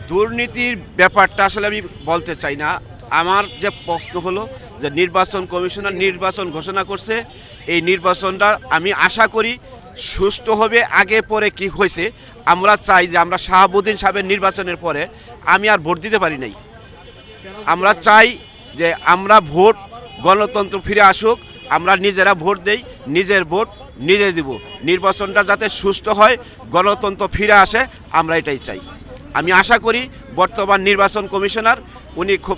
দুর্নীতির ব্যাপারটা আসলে আমি বলতে চাই না। আমার যে প্রশ্ন হলো যে নির্বাচন কমিশনার নির্বাচন ঘোষণা করছে, এই নির্বাচনটা আমি আশা করি সুষ্ঠু হবে। আগে পরে কি হয়েছে আমরা চাই যে আমরা শাহাবুদ্দিন সাহেবের নির্বাচনের পরে আমি আর ভোট দিতে পারি নাই। আমরা চাই যে আমরা ভোট গণতন্ত্র ফিরে আসুক, আমরা নিজেরা ভোট দেই, নিজের ভোট নিজে দিব, নির্বাচনটা যাতে সুষ্ঠু হয়, গণতন্ত্র ফিরে আসে, আমরা এটাই চাই। আমি আশা করি বর্তমান নির্বাচন কমিশনার উনি খুব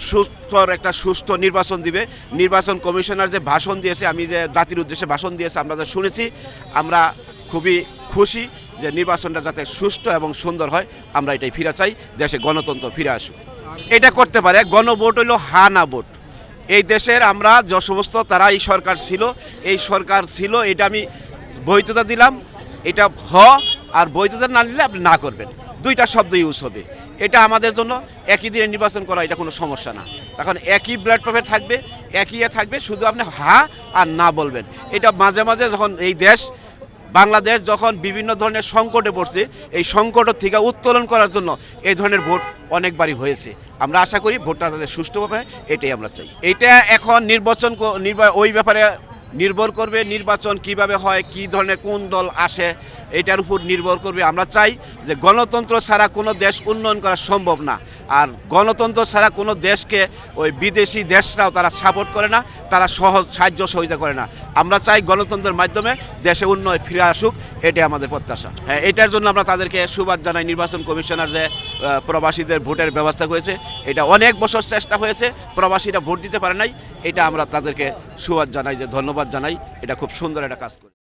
একটা সুষ্ঠু নির্বাচন দিবে। নির্বাচন কমিশনার যে ভাষণ দিয়েছে, আমি যে জাতির উদ্দেশ্যে ভাষণ দিয়েছে আমরা যা শুনেছি, আমরা খুবই খুশি যে নির্বাচনটা যাতে সুষ্ঠু এবং সুন্দর হয়, আমরা এটাই ফিরে চাই, দেশে গণতন্ত্র ফিরে আসুক। এটা করতে পারে, গণভোট হইল হা না ভোট। এই দেশের আমরা যে সমস্ত তারা এই সরকার ছিল, এটা আমি বৈধতা দিলাম, এটা আর বৈধতা না নিলে আপনি না করবেন, দুইটা শব্দ ইউজ হবে। এটা আমাদের জন্য একই দিনে নির্বাচন করা এটা কোনো সমস্যা না। তখন একই ব্যালট পেপার থাকবে, একই থাকবে, শুধু আপনি হ্যাঁ আর না বলবেন। এটা মাঝে মাঝে যখন এই বাংলাদেশ যখন বিভিন্ন ধরনের সংকটে পড়ছে, এই সংকটের থেকে উত্তোলন করার জন্য এই ধরনের ভোট অনেকবারই হয়েছে। আমরা আশা করি ভোটটা তাদের সুষ্ঠুভাবে, এটাই আমরা চাই। এটা এখন ওই ব্যাপারে নির্ভর করবে, নির্বাচন কিভাবে হয়, কি ধরনের কোন দল আসে, এটার উপর নির্ভর করবে। আমরা চাই যে গণতন্ত্র ছাড়া কোনো দেশ উন্নয়ন করা সম্ভব না, আর গণতন্ত্র ছাড়া কোনো দেশকে ওই বিদেশি দেশরাও তারা সাপোর্ট করে না, তারা সাহায্য সহযোগিতা করে না। আমরা চাই গণতন্ত্রের মাধ্যমে দেশে উন্নয়ন ফিরে আসুক, এটাই আমাদের প্রত্যাশা। হ্যাঁ, এটার জন্য আমরা তাদেরকে সুবাদ জানাই। নির্বাচন কমিশনার যে প্রবাসীদের ভোটের ব্যবস্থা করেছে, এটা অনেক বছর চেষ্টা হয়েছে, প্রবাসীরা ভোট দিতে পারে নাই, এটা আমরা তাদেরকে সুবাদ জানাই, যে ধন্যবাদ জানাই। এটা খুব সুন্দর একটা কাজ করে।